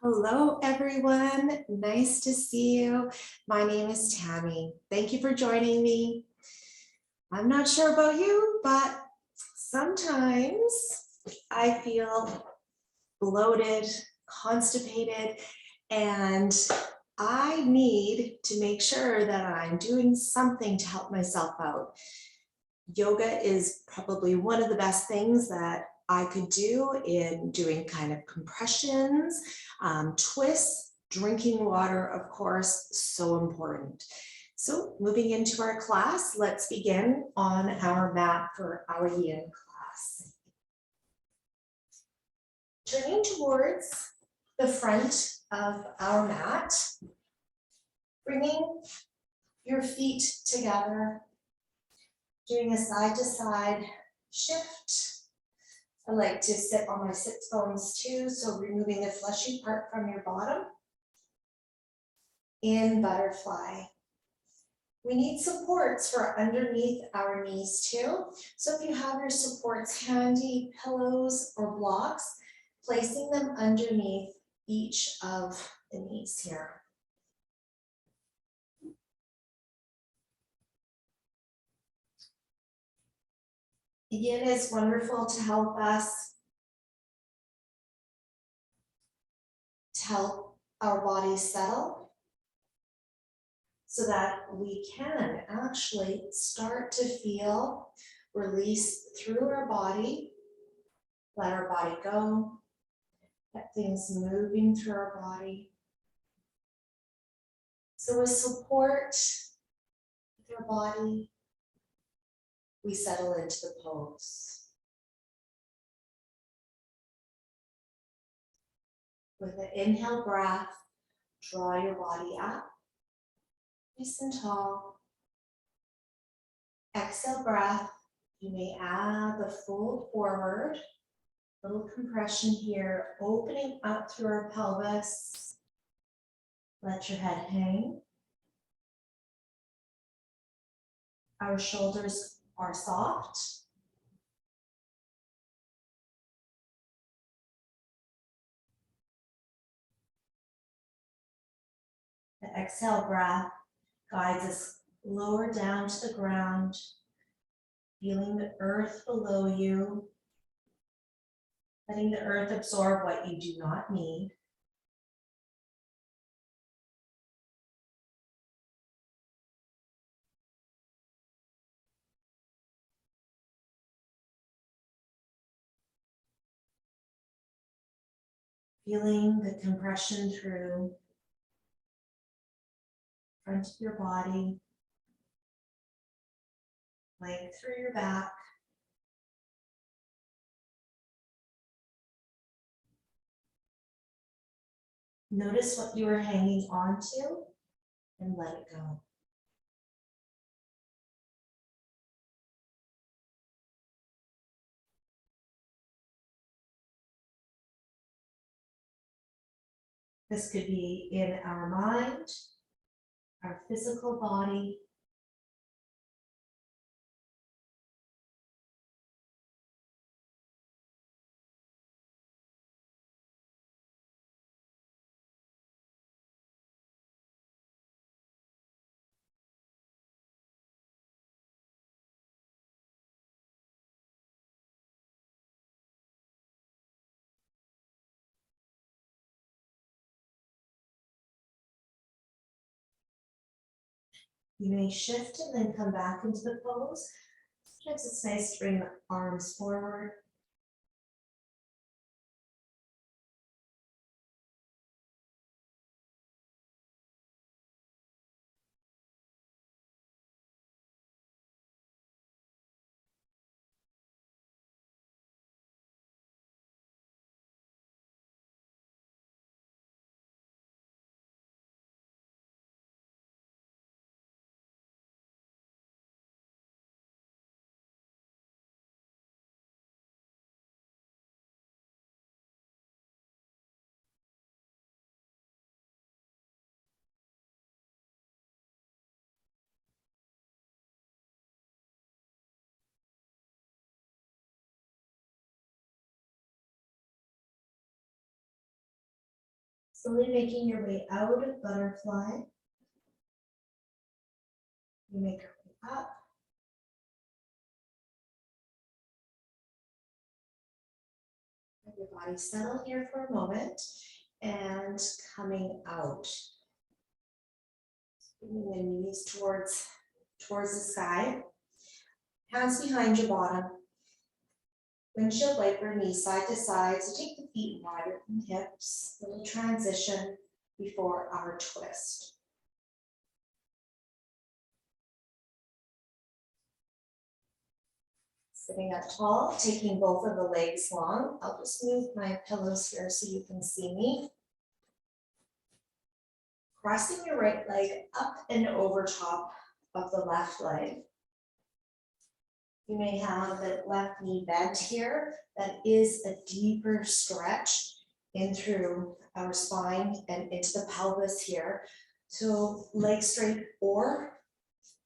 Hello, everyone. Nice to see you. My name is Tammy. Thank you for joining me. I'm not sure about you, but sometimes I feel bloated, constipated, and I need to make sure that I'm doing something to help myself out. Yoga is probably one of the best things that I could do in doing kind of compressions, twists, drinking water, of course, so important. So moving into our class, let's begin on our mat for our yin class. Turning towards the front of our mat, bringing your feet together, doing a side to side shift. I like to sit on my sits bones too, so removing the fleshy part from your bottom. In butterfly. We need supports for underneath our knees too. So if you have your supports handy, pillows or blocks, placing them underneath each of the knees here. Yin is wonderful to help us, to help our bodies settle, so that we can actually start to feel release through our body, let our body go, get things moving through our body. So with support with our body, we settle into the pose. With an inhale breath, draw your body up, nice and tall. Exhale breath, you may add the fold forward, little compression here, opening up through our pelvis. Let your head hang. Our shoulders are soft. The exhale breath guides us lower down to the ground, feeling the earth below you, letting the earth absorb what you do not need. Feeling the compression through front of your body, length through your back. Notice what you are hanging onto and let it go. This could be in our mind, our physical body, you may shift and then come back into the pose. Sometimes it's nice to bring the arms forward. Slowly making your way out of butterfly. You make your way up. Let your body settle here for a moment and coming out. Bringing the knees towards the sky. Hands behind your bottom. Windshield wiper, knees side to side. So take the feet wider from the hips. Little transition before our twist. Sitting up tall, taking both of the legs long. I'll just move my pillows here so you can see me. Crossing your right leg up and over top of the left leg. You may have the left knee bent here. That is a deeper stretch in through our spine and into the pelvis here. So leg straight or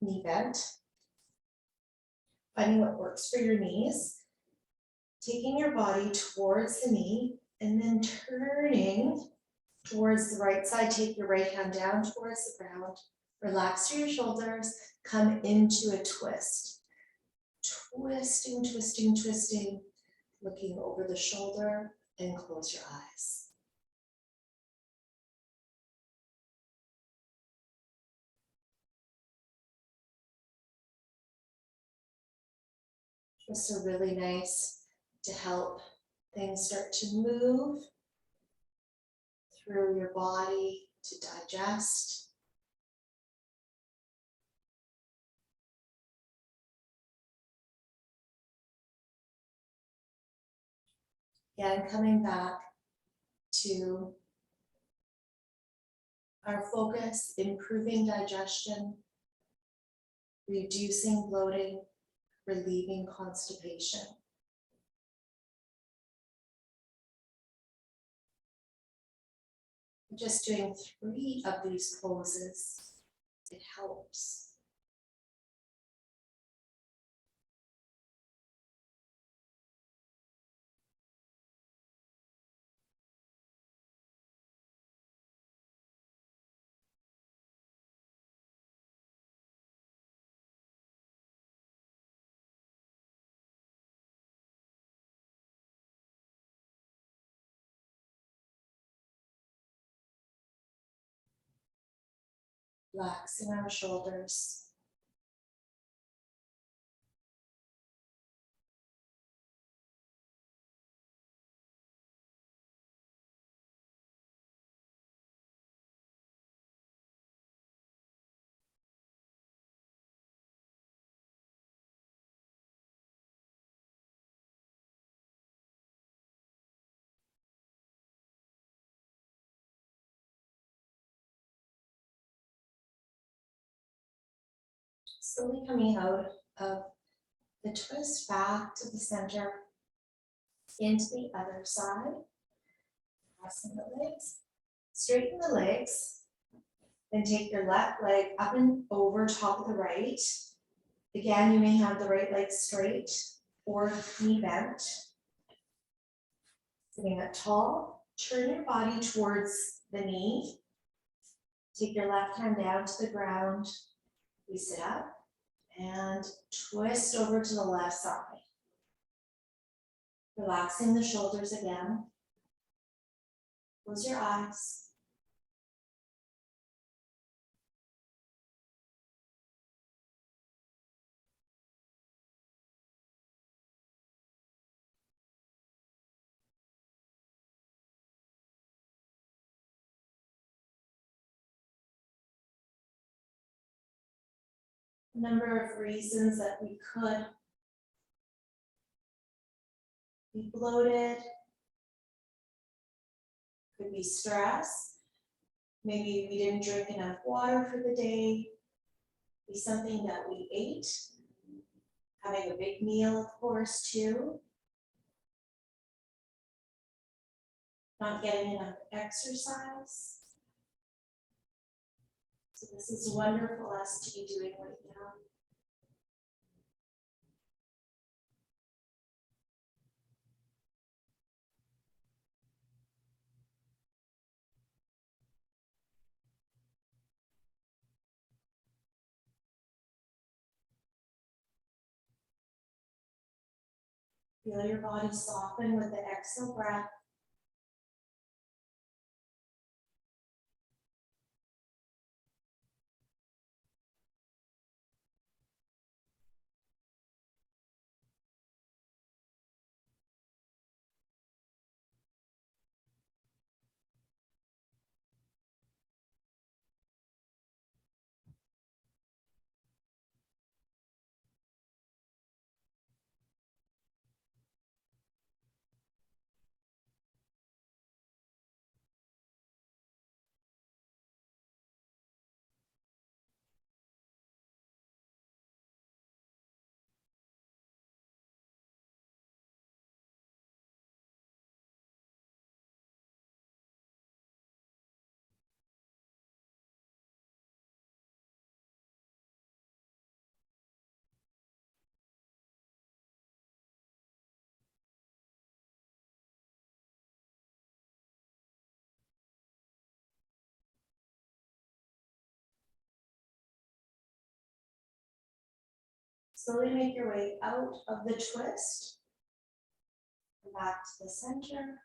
knee bent. Finding what works for your knees. Taking your body towards the knee and then turning towards the right side. Take your right hand down towards the ground. Relax through your shoulders. Come into a twist. Twisting, twisting, twisting. Looking over the shoulder and close your eyes. Twists are really nice to help things start to move through your body to digest. Again, coming back to our focus, improving digestion, reducing bloating, relieving constipation. Just doing 3 of these poses, it helps. Relaxing our shoulders. Slowly coming out of the twist back to the center, into the other side. Crossing the legs. Straighten the legs. Then take your left leg up and over top of the right. Again, you may have the right leg straight or knee bent. Sitting up tall, turn your body towards the knee. Take your left hand down to the ground. We sit up and twist over to the left side. Relaxing the shoulders again. Close your eyes. A number of reasons that we could be bloated, could be stress. Maybe we didn't drink enough water for the day. Be something that we ate. Having a big meal, of course, too. Not getting enough exercise. So this is wonderful for us to be doing right now. Feel your body soften with the exhale breath. Slowly make your way out of the twist. Back to the center.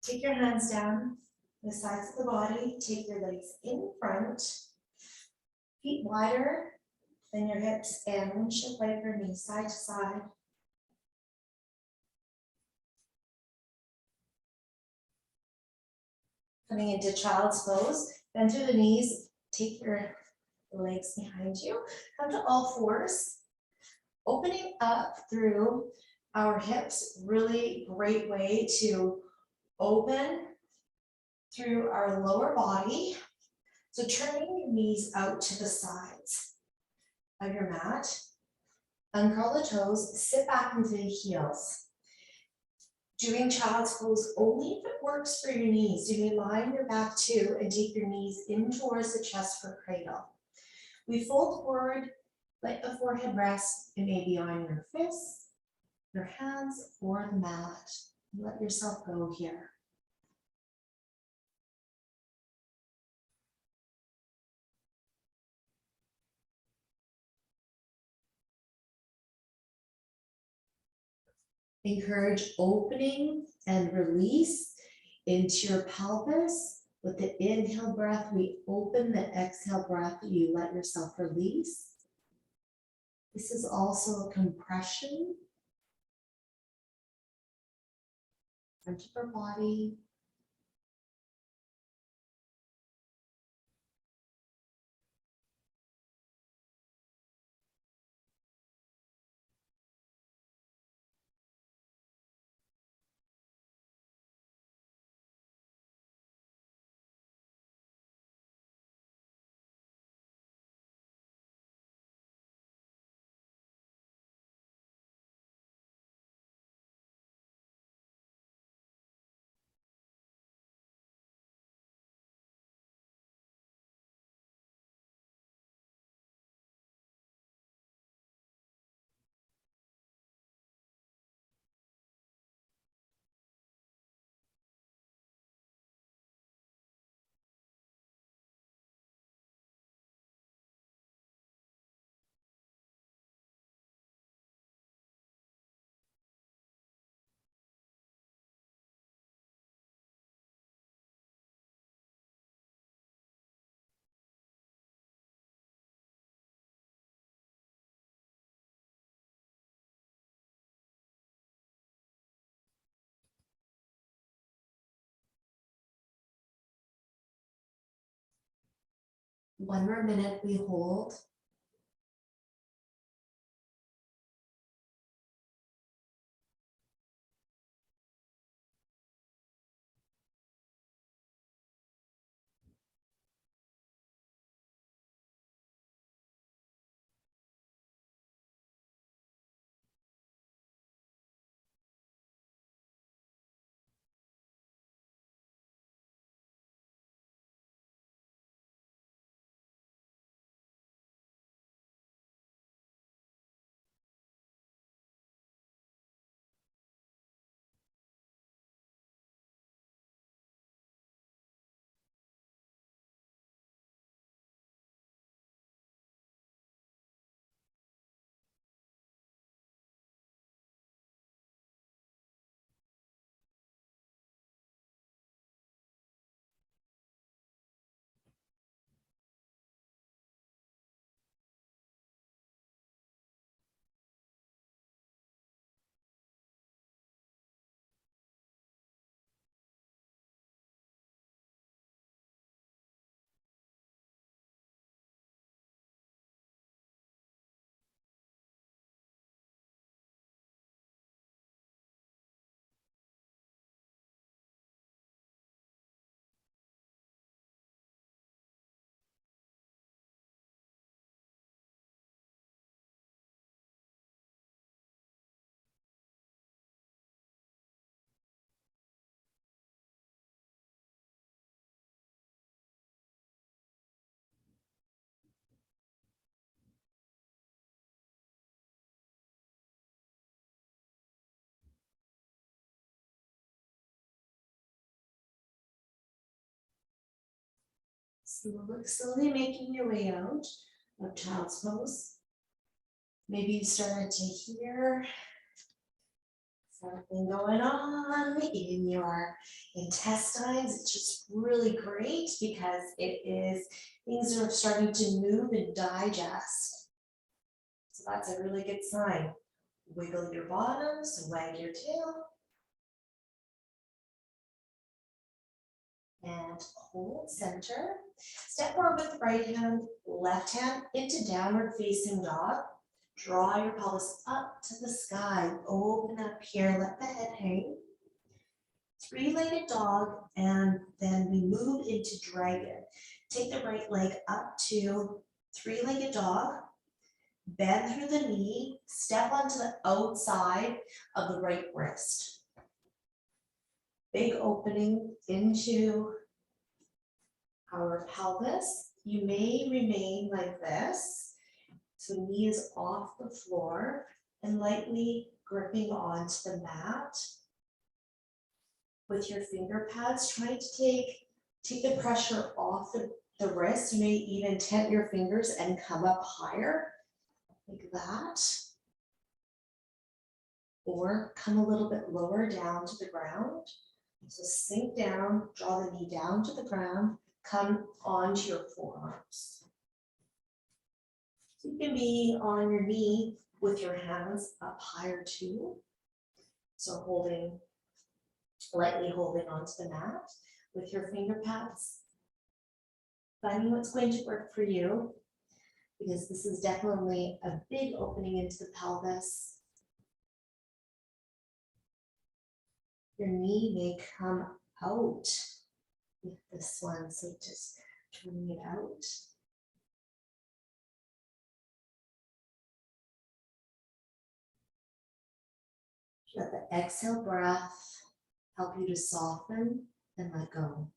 Take your hands down the sides of the body. Take your legs in front. Feet wider than your hips and windshield wiper, knees side to side. Coming into child's pose. Bend through the knees. Take your legs behind you. Come to all fours. Opening up through our hips. Really great way to open through our lower body. So turning your knees out to the sides of your mat. Uncurl the toes, sit back into the heels. Doing child's pose only if it works for your knees. You may lie on your back too and take your knees in towards the chest for cradle. We fold forward, let the forehead rest. It may be on your fists, your hands, or the mat. Let yourself go here. Encourage opening and release into your pelvis. With the inhale breath, we open. The exhale breath, you let yourself release. This is also a compression. Front of our body. One more minute, we hold. Slowly making your way out of child's pose. Maybe you started to hear something going on in your intestines. It's just really great because things are starting to move and digest. So that's a really good sign. Wiggle your bottoms, wag your tail. And hold center. Step forward with the right hand, left hand into downward facing dog. Draw your pelvis up to the sky. Open up here, let the head hang. Three-legged dog, and then we move into dragon. Take the right leg up to three-legged dog. Bend through the knee, step onto the outside of the right wrist. Big opening into our pelvis. You may remain like this. So knee is off the floor and lightly gripping onto the mat. With your finger pads, trying to take the pressure off the wrist. You may even tent your fingers and come up higher, like that. Or come a little bit lower down to the ground. So sink down, draw the knee down to the ground, come onto your forearms. So you can be on your knee with your hands up higher too. So lightly holding onto the mat with your finger pads. Finding what's going to work for you, because this is definitely a big opening into the pelvis. Your knee may come out with this one, so just turning it out. Let the exhale breath help you to soften and let go.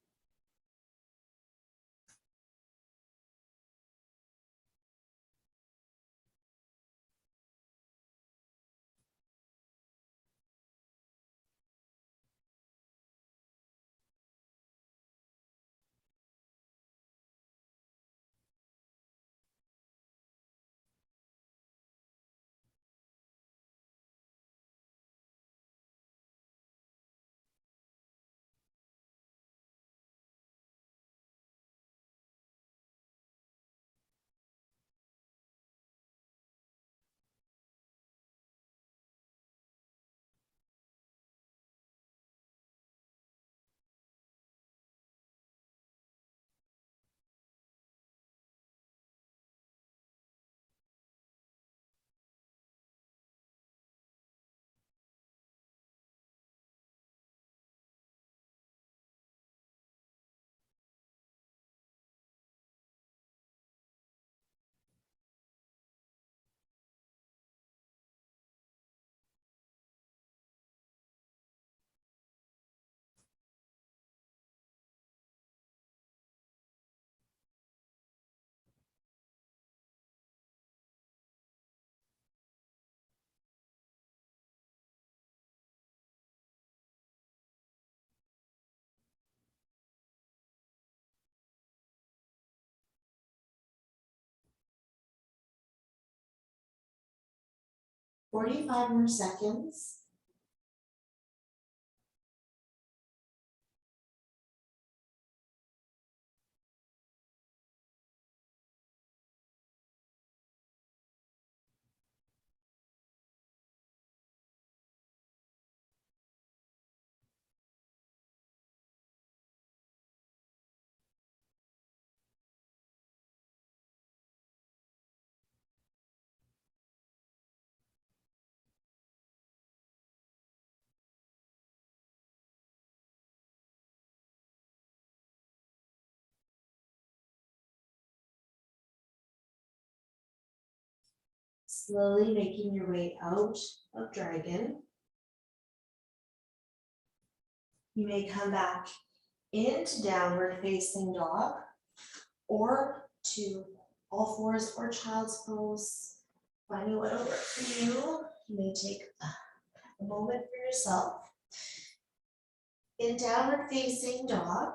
"45 more seconds." Slowly making your way out of dragon. You may come back into downward facing dog or to all fours or child's pose. Finding what will work for you. You may take a moment for yourself. In downward facing dog,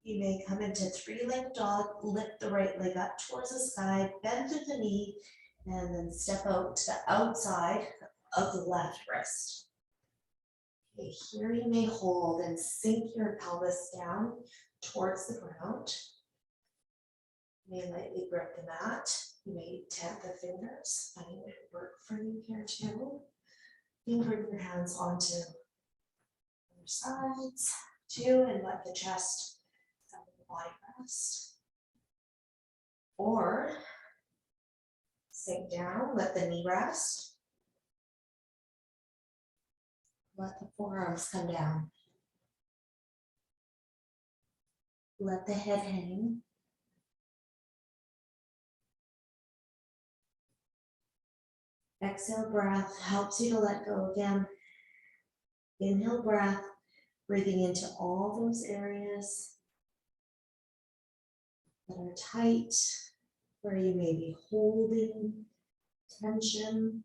You may come into three-legged dog, lift the right leg up towards the sky, bend through the knee, and then step out to the outside of the left wrist. Okay, here you may hold and sink your pelvis down towards the ground. You may lightly grip the mat. You may tap the fingers. Finding what would work for you here too. You can bring your hands onto other sides too and let the chest and the body rest. Or sink down, let the knee rest. Let the forearms come down. Let the head hang. Exhale breath helps you to let go again. Inhale breath, breathing into all those areas that are tight, where you may be holding tension.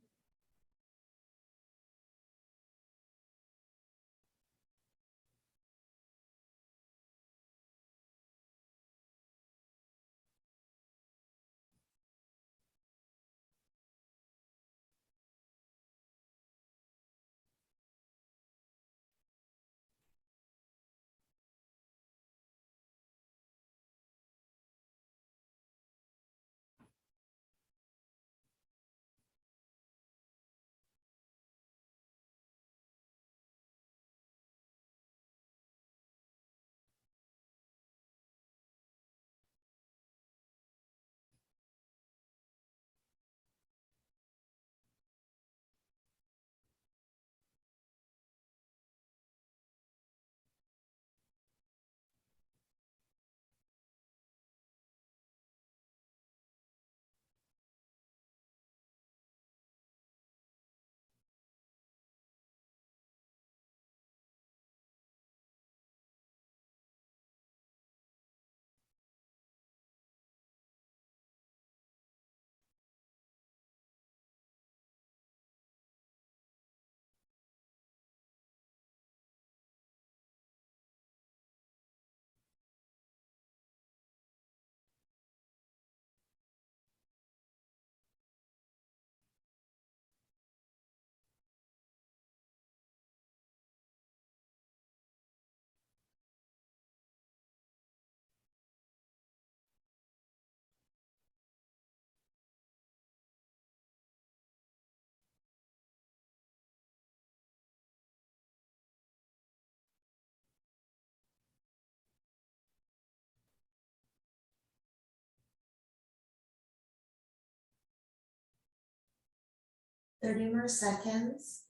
Thirty more seconds.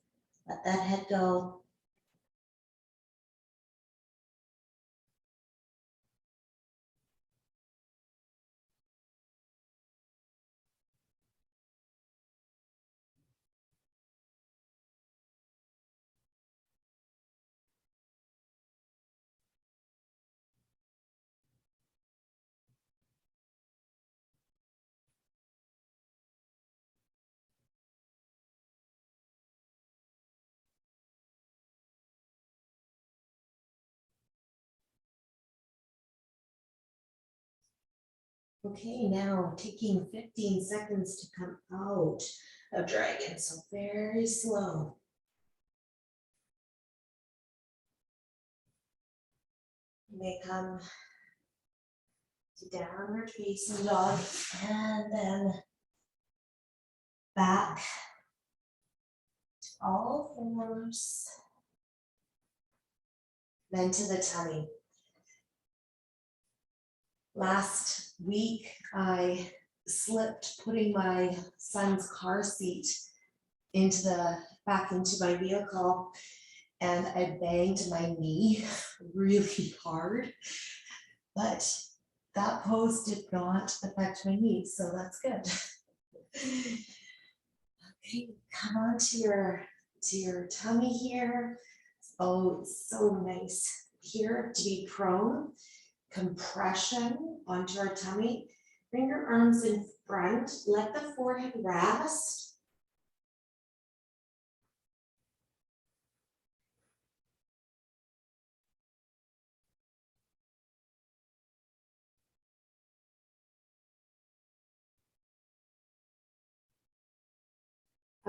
Let that head go. Okay, now taking 15 seconds to come out of dragon, so very slow. You may come to downward facing dog and then back to all fours, then to the tummy. Last week, I slipped putting my son's car seat back into my vehicle, and I banged my knee really hard, but that pose did not affect my knee, so that's good. Okay, come on to your tummy here. Oh, it's so nice here to be prone. Compression onto our tummy. Bring your arms in front. Let the forehead rest.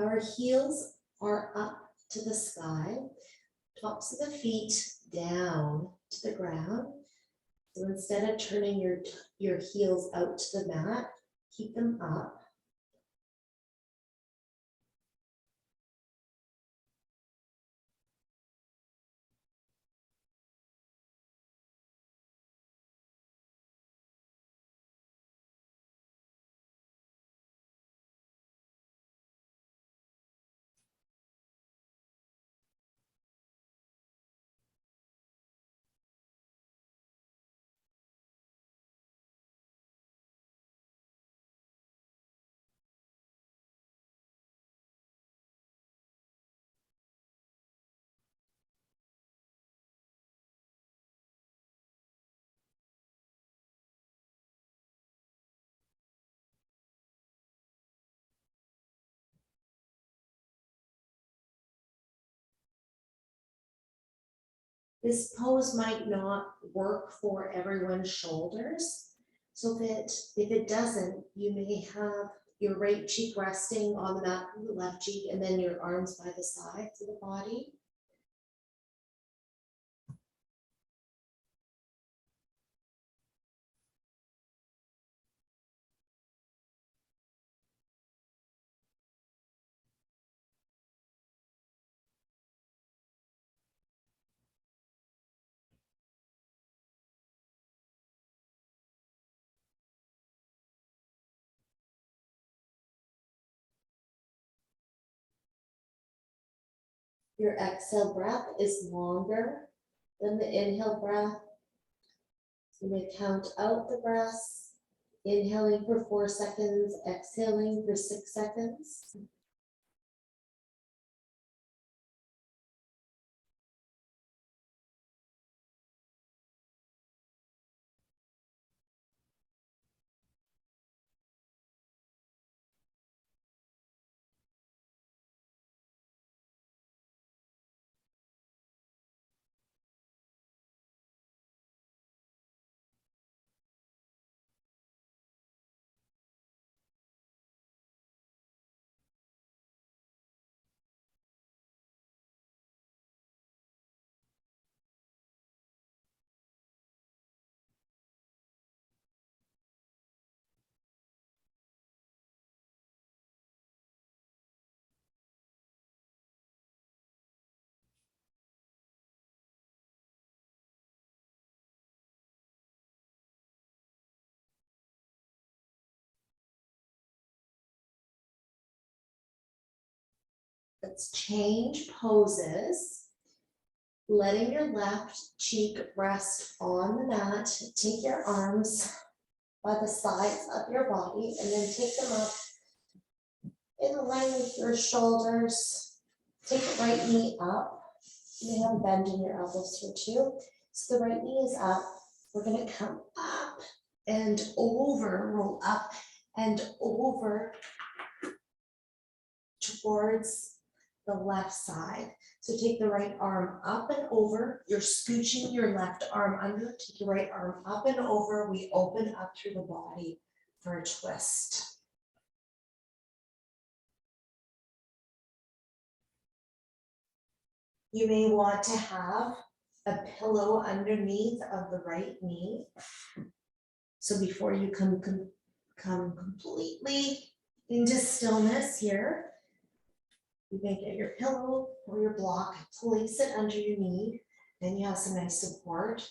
Our heels are up to the sky, tops of the feet down to the ground. So instead of turning your heels out to the mat, keep them up. This pose might not work for everyone's shoulders. So if it doesn't, you may have your right cheek resting on the mat of the left cheek and then your arms by the sides of the body. Your exhale breath is longer than the inhale breath. You may count out the breaths, inhaling for 4 seconds, exhaling for 6 seconds. Let's change poses. Letting your left cheek rest on the mat. Take your arms by the sides of your body and then take them up in line with your shoulders. Take the right knee up. You may have a bend in your elbows here too. So the right knee is up. We're going to come up and over, roll up and over towards the left side. So take the right arm up and over. You're scooching your left arm under. Take your right arm up and over. We open up through the body for a twist. You may want to have a pillow underneath of the right knee. So before you come completely into stillness here, you may get your pillow or your block, place it under your knee, then you have some nice support.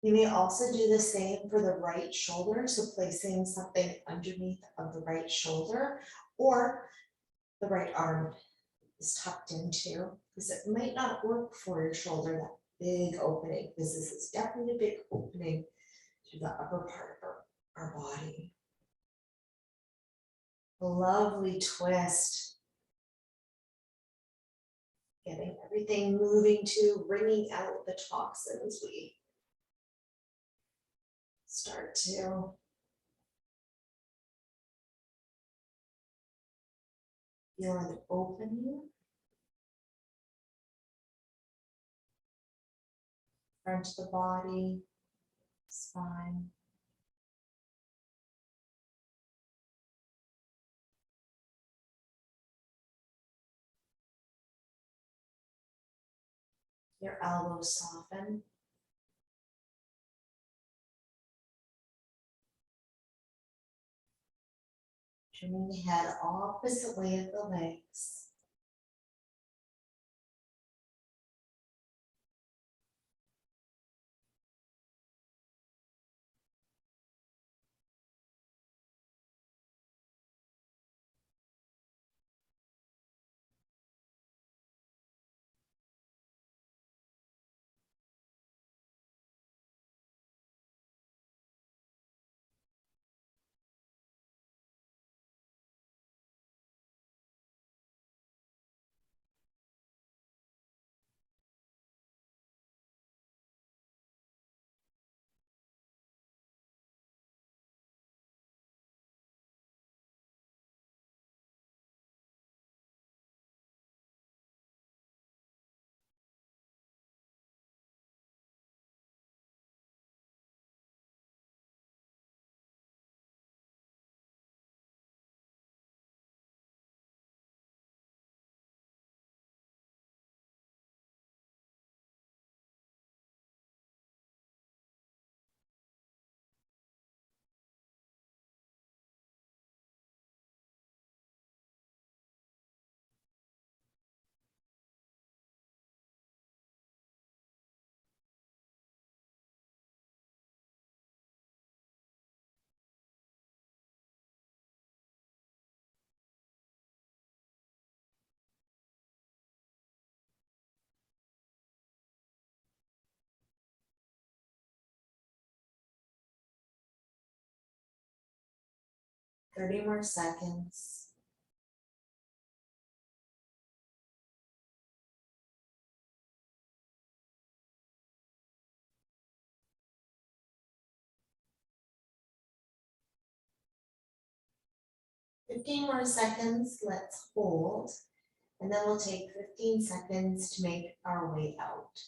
You may also do the same for the right shoulder, so placing something underneath of the right shoulder, or the right arm is tucked into, because it might not work for your shoulder, that big opening, because this is definitely a big opening to the upper part of our body. A lovely twist. Getting everything moving to wringing out the toxins. We start to feel an opening. Front of the body, spine. Your elbows soften. Turning the head opposite way of the legs. Thirty more seconds. Fifteen more seconds, let's hold. And then we'll take 15 seconds to make our way out.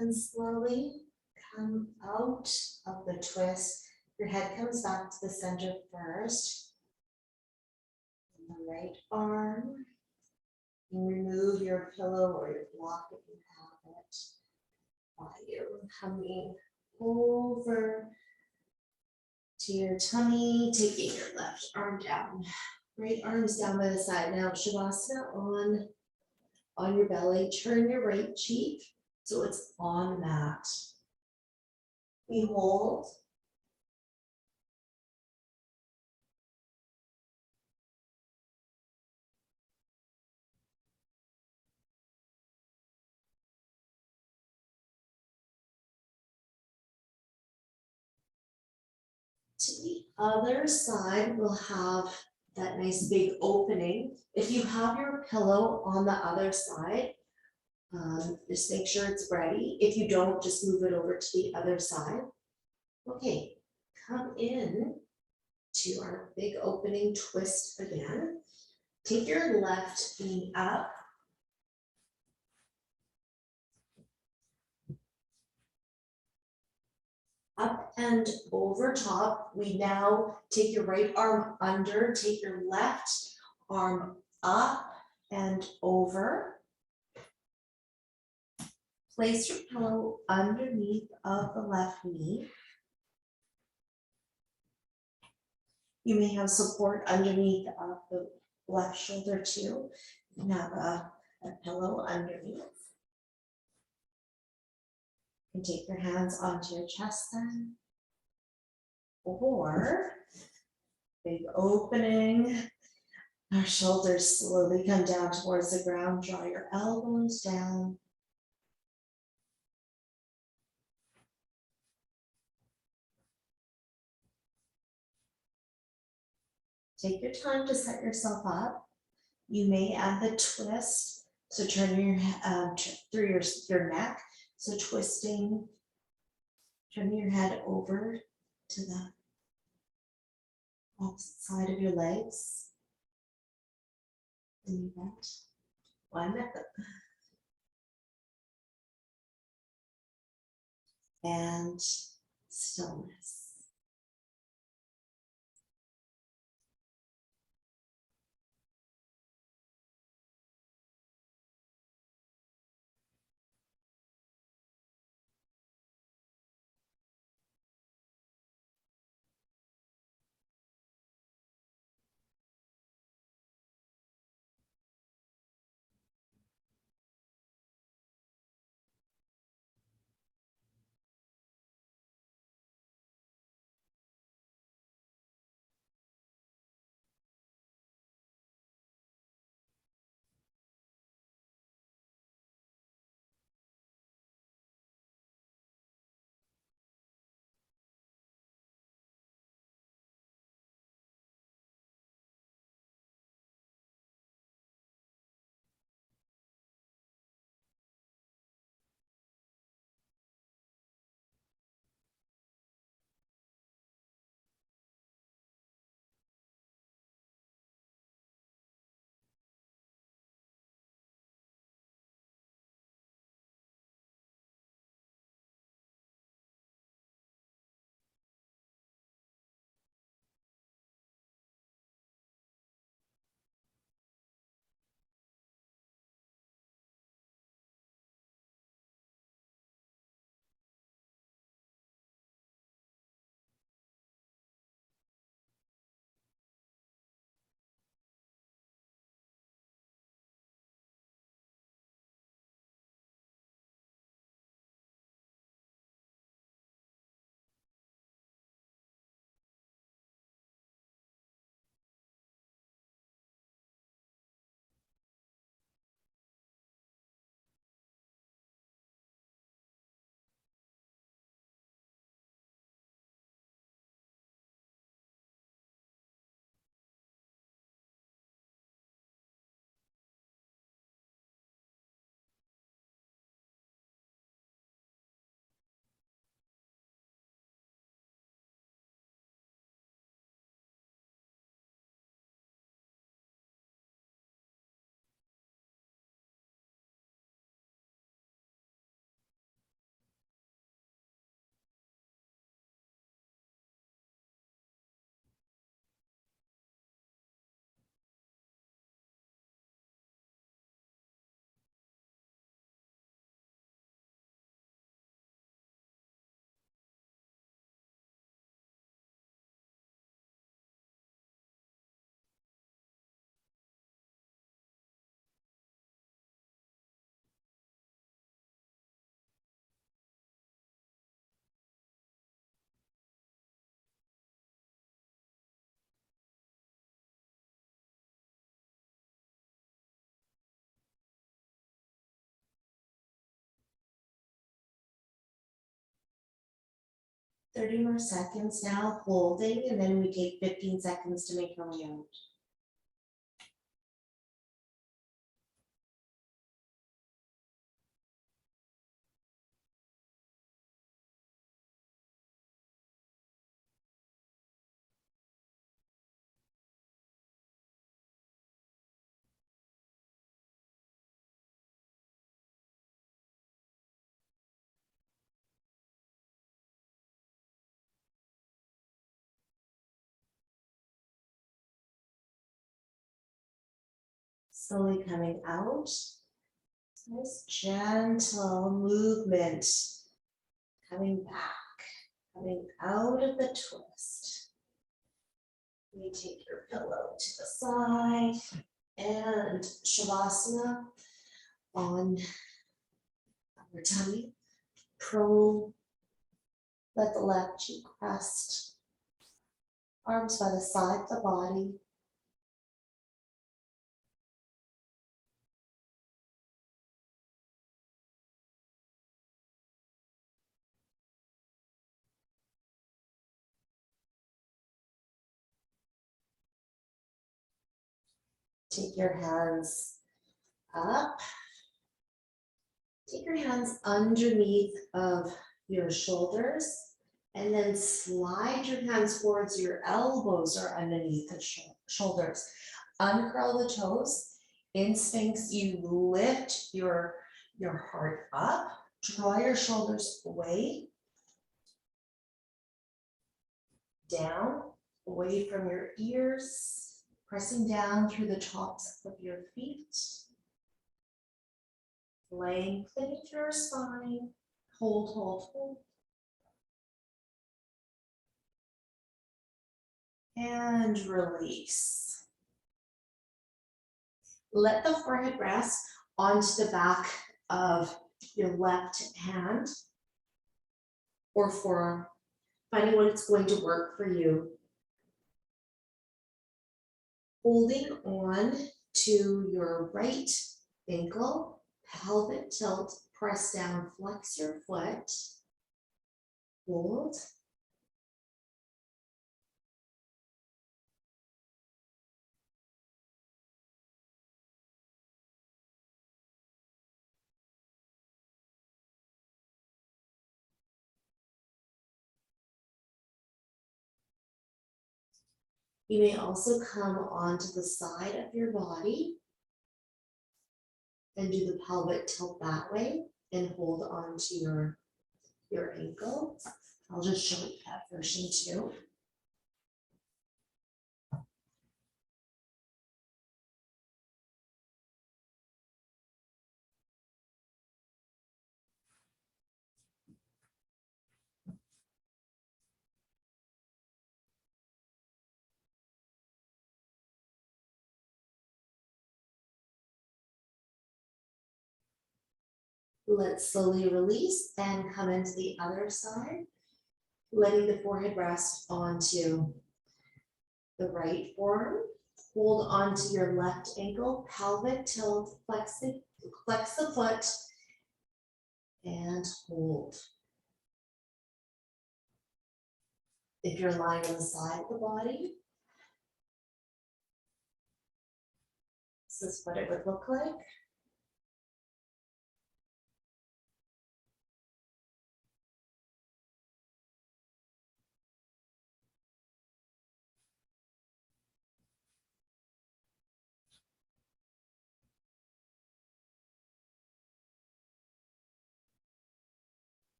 And slowly come out of the twist. Your head comes back to the center first. And the right arm. You remove your pillow or your block if you have it. While you're coming over to your tummy, taking your left arm down. Right arm's down by the side. Now Savasana on your belly. Turn your right cheek so it's on the mat. We hold. To the other side, we'll have that nice big opening. If you have your pillow on the other side, just make sure it's ready. If you don't, just move it over to the other side. Okay, come in to our big opening twist again. Take your left knee up. Up and over top. We now take your right arm under, take your left arm up and over. Place your pillow underneath of the left knee. You may have support underneath of the left shoulder too. You can have a pillow underneath. You can take your hands onto your chest then. Or big opening. Our shoulders slowly come down towards the ground. Draw your elbows down. Take your time to set yourself up. You may add the twist. So turn your through your neck. So twisting, turn your head over to the opposite side of your legs. And you bend. One, and stillness. Thirty more seconds now, holding, and then we take 15 seconds to make our way out. Slowly coming out. Nice gentle movement. Coming back, coming out of the twist. You take your pillow to the side and Savasana on your tummy. Prone. Let the left cheek rest. Arms by the side of the body. Take your hands up. Take your hands underneath of your shoulders and then slide your hands towards your elbows or underneath the shoulders. Uncurl the toes. In Sphinx, you lift your heart up. Draw your shoulders away. down, away from your ears, pressing down through the tops of your feet. Lengthening your spine. Hold, hold, hold. And release. Let the forehead rest onto the back of your left hand or forearm, finding what it's going to work for you. Holding on to your right ankle, pelvic tilt, press down, flex your foot, hold. You may also come onto the side of your body and do the pelvic tilt that way and hold on to your ankle. I'll just show you that version too. Let's slowly release and come into the other side, letting the forehead rest onto the right forearm. Hold onto your left ankle, pelvic tilt, flex the foot, and hold. If you're lying on the side of the body, this is what it would look like.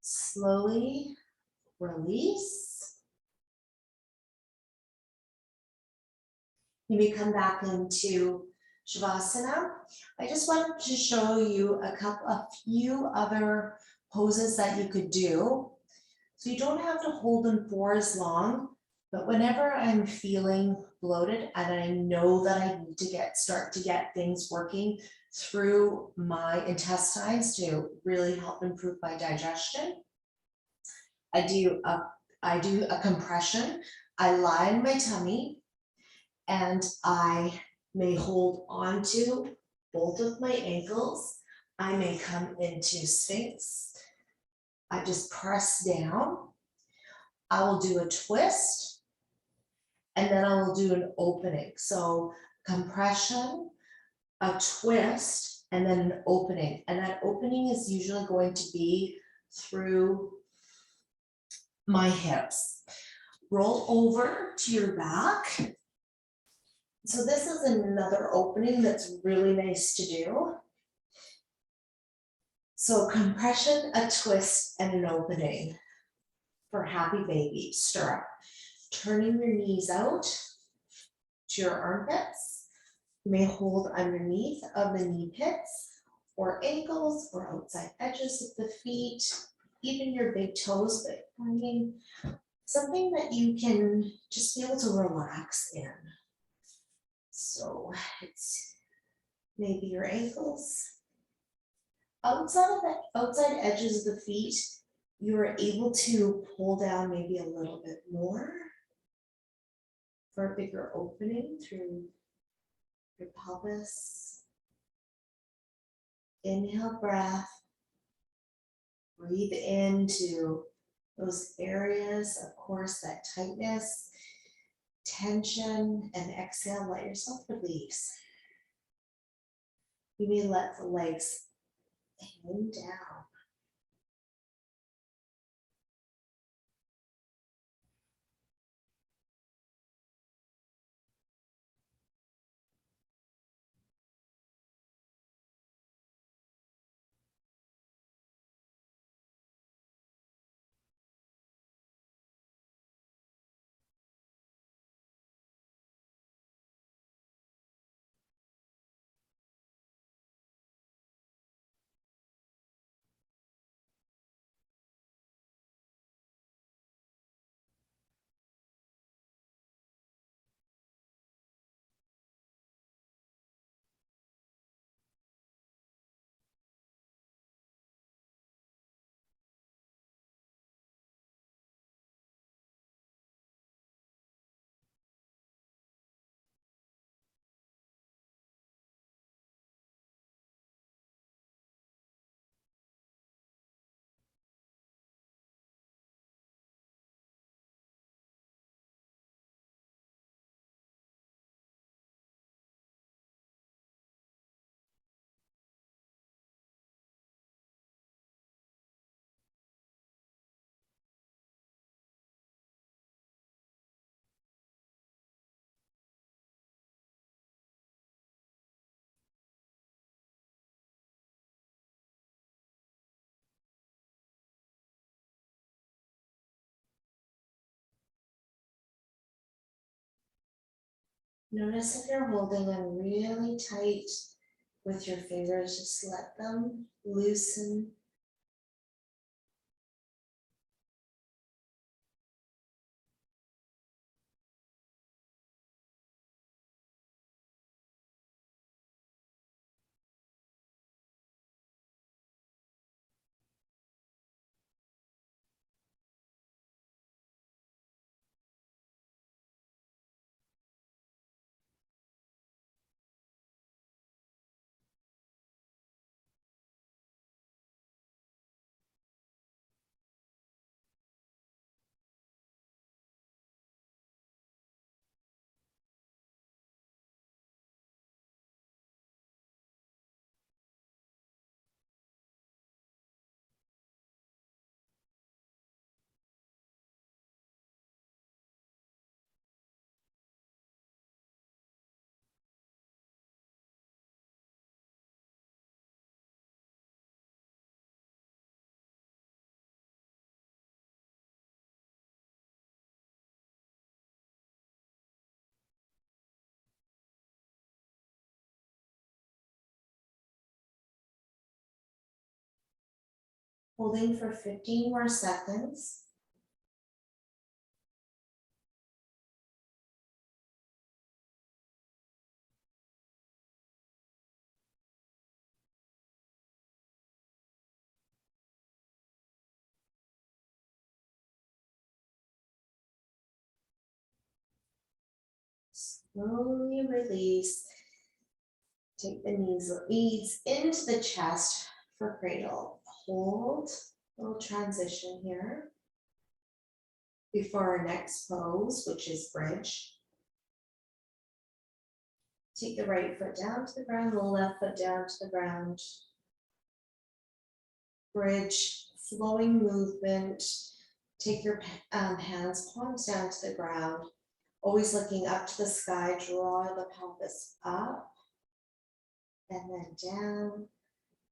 Slowly release. You may come back into Savasana. I just wanted to show you a few other poses that you could do. So you don't have to hold them for as long, but whenever I'm feeling bloated and I know that I need to start to get things working through my intestines to really help improve my digestion, I do a compression. I lie on my tummy and I may hold on to both of my ankles. I may come into Sphinx. I just press down. I will do a twist and then I will do an opening. So compression, a twist, and then an opening. And that opening is usually going to be through my hips. Roll over to your back. So this is another opening that's really nice to do. So compression, a twist, and an opening for happy baby stirrup. Turning your knees out to your armpits. You may hold underneath of the knee pits or ankles or outside edges of the feet, even your big toes, but finding something that you can just be able to relax in. So it's maybe your ankles. Outside edges of the feet, you are able to pull down maybe a little bit more for a bigger opening through your pelvis. Inhale, breath. Breathe into those areas, of course, that tightness, tension, and exhale, let yourself release. You may let the legs hang down. Notice if you're holding them really tight with your fingers, just let them loosen. Holding for 15 more seconds. Slowly release. Take the knees into the chest for cradle. Hold, little transition here before our next pose, which is bridge. Take the right foot down to the ground, the left foot down to the ground. Bridge, flowing movement. Take your hands, palms down to the ground. Always looking up to the sky, draw the pelvis up and then down.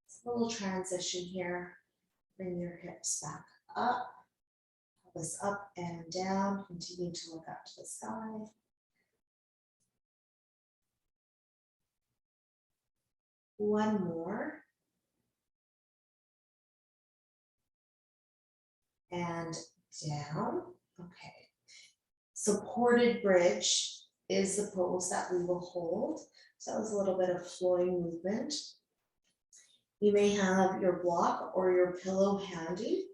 It's a little transition here. Bring your hips back up, pelvis up and down. Continue to look up to the sky. One more. And down. Okay. Supported bridge is the pose that we will hold. So that was a little bit of flowing movement. You may have your block or your pillow handy,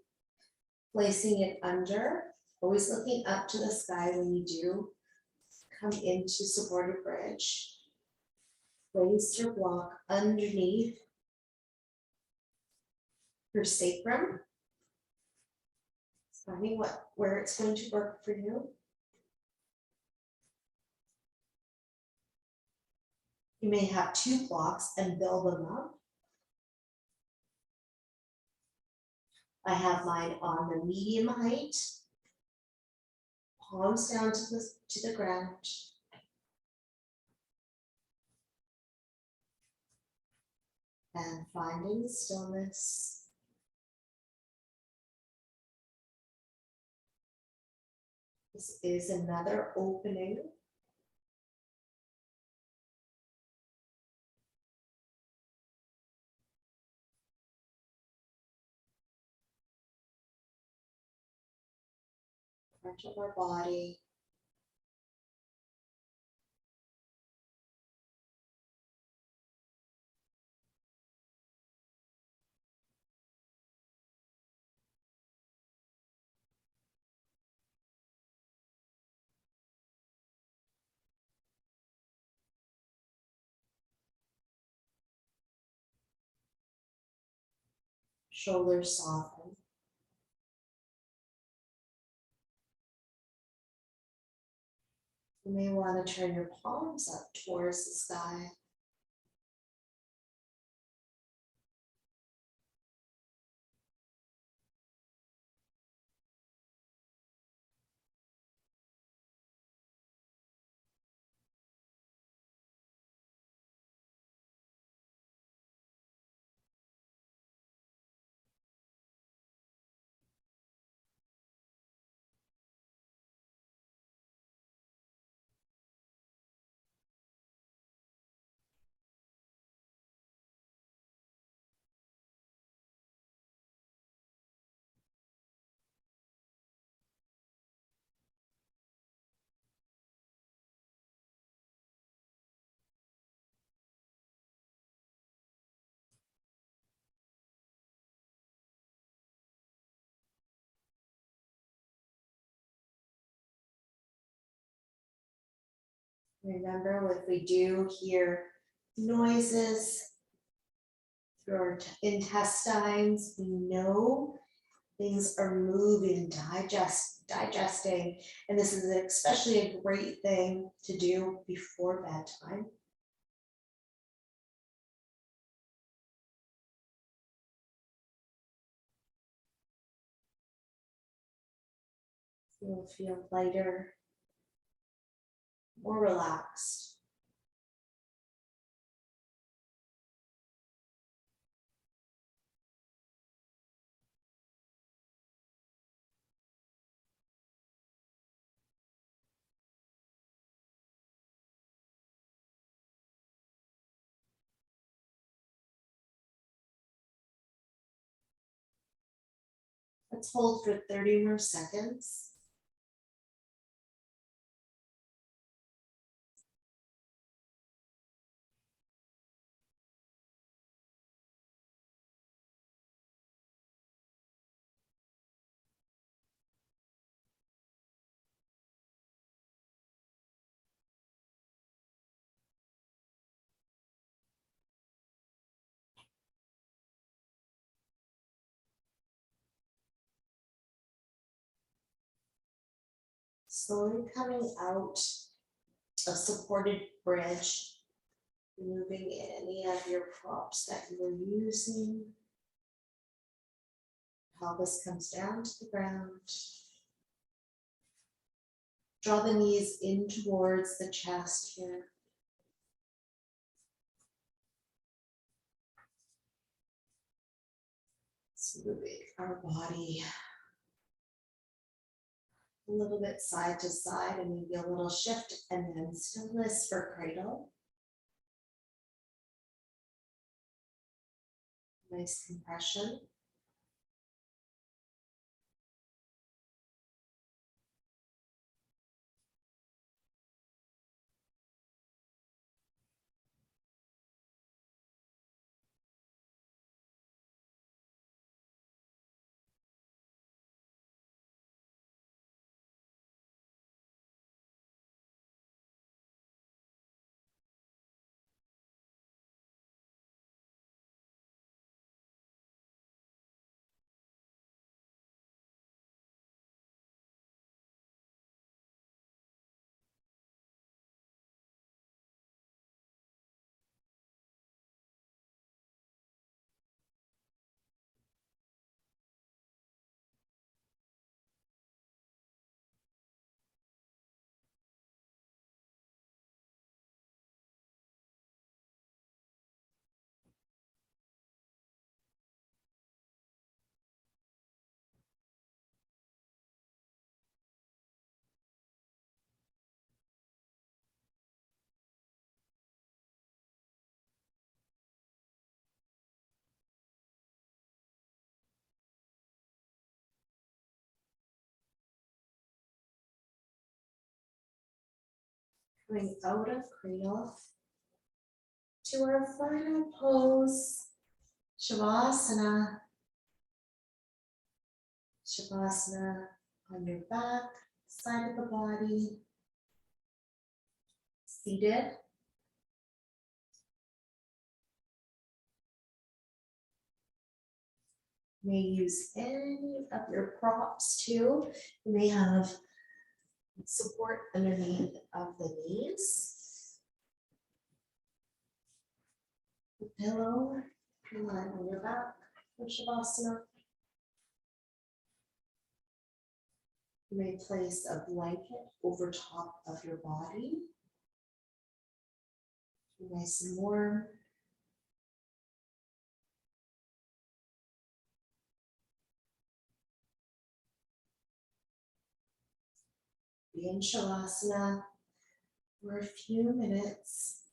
placing it under, always looking up to the sky when you do come into supported bridge. Place your block underneath your sacrum. Finding where it's going to work for you. You may have two blocks and build them up. I have mine on the medium height, palms down to the ground. And finding stillness. This is another opening. Front of our body. Shoulders soften. You may want to turn your palms up towards the sky. Remember, if we do hear noises through our intestines, we know things are moving, digesting, and this is especially a great thing to do before bedtime. You'll feel lighter, more relaxed. Let's hold for 30 more seconds. Slowly coming out of supported bridge, removing any of your props that you were using. Pelvis comes down to the ground. Draw the knees in towards the chest here. So moving our body a little bit side to side and maybe a little shift and then stillness for cradle. Nice compression. Coming out of cradle to our final pose, Shavasana. Shavasana on your back, side of the body, seated. You may use any of your props too. You may have support underneath of the knees. The pillow, you lie on your back for Shavasana. You may place a blanket over top of your body. Nice and warm. Be in Shavasana for a few minutes.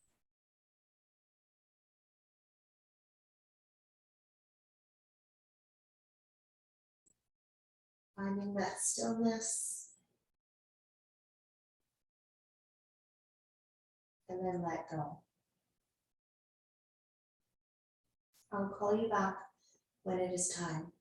Finding that stillness. And then let go. I'll call you back when it is time.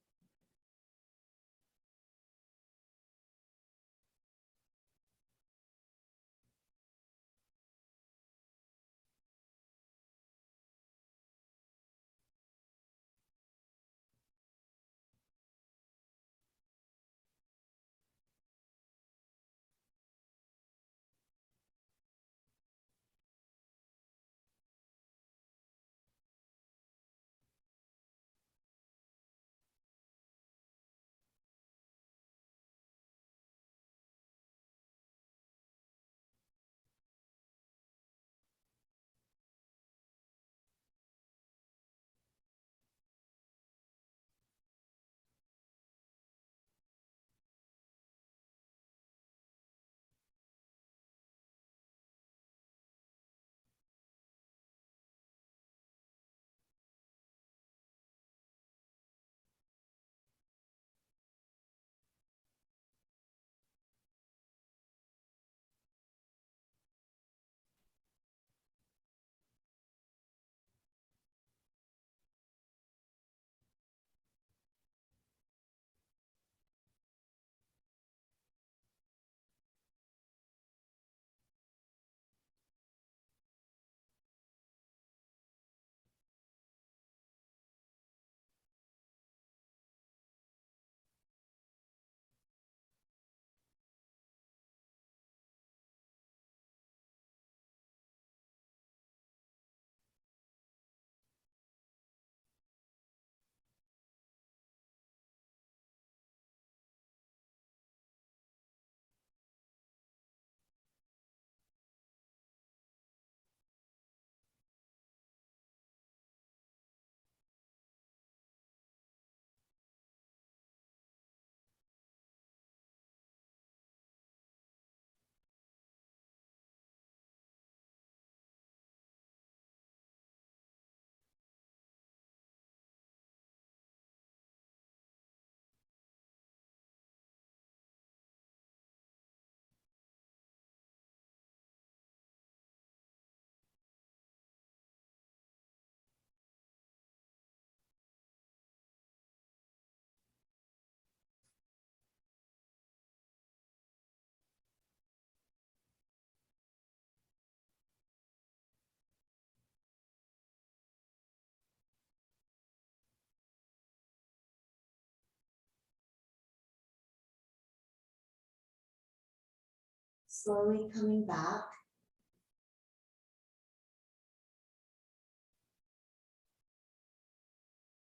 Slowly coming back.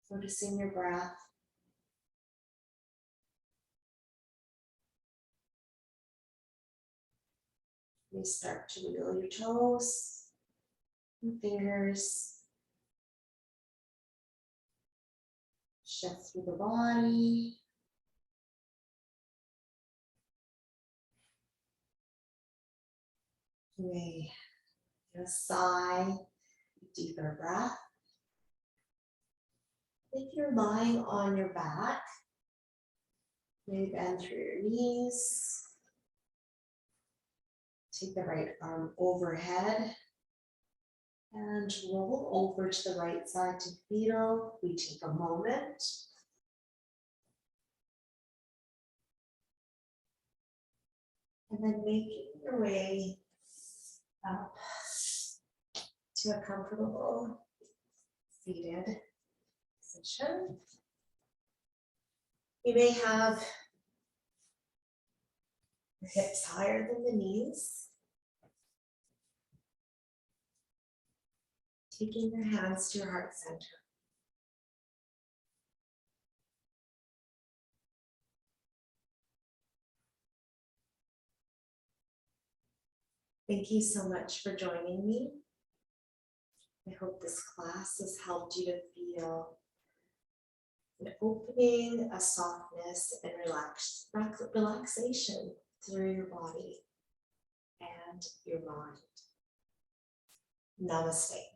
Noticing your breath. You start to wiggle your toes and fingers. Shift through the body. You may get a sigh, deeper breath. If you're lying on your back, maybe bend through your knees. Take the right arm overhead and roll over to the right side to feel. We take a moment. And then making your way up to a comfortable seated position. You may have your hips higher than the knees. Taking your hands to your heart center. Thank you so much for joining me. I hope this class has helped you to feel an opening, a softness, and relaxation through your body and your mind. Namaste.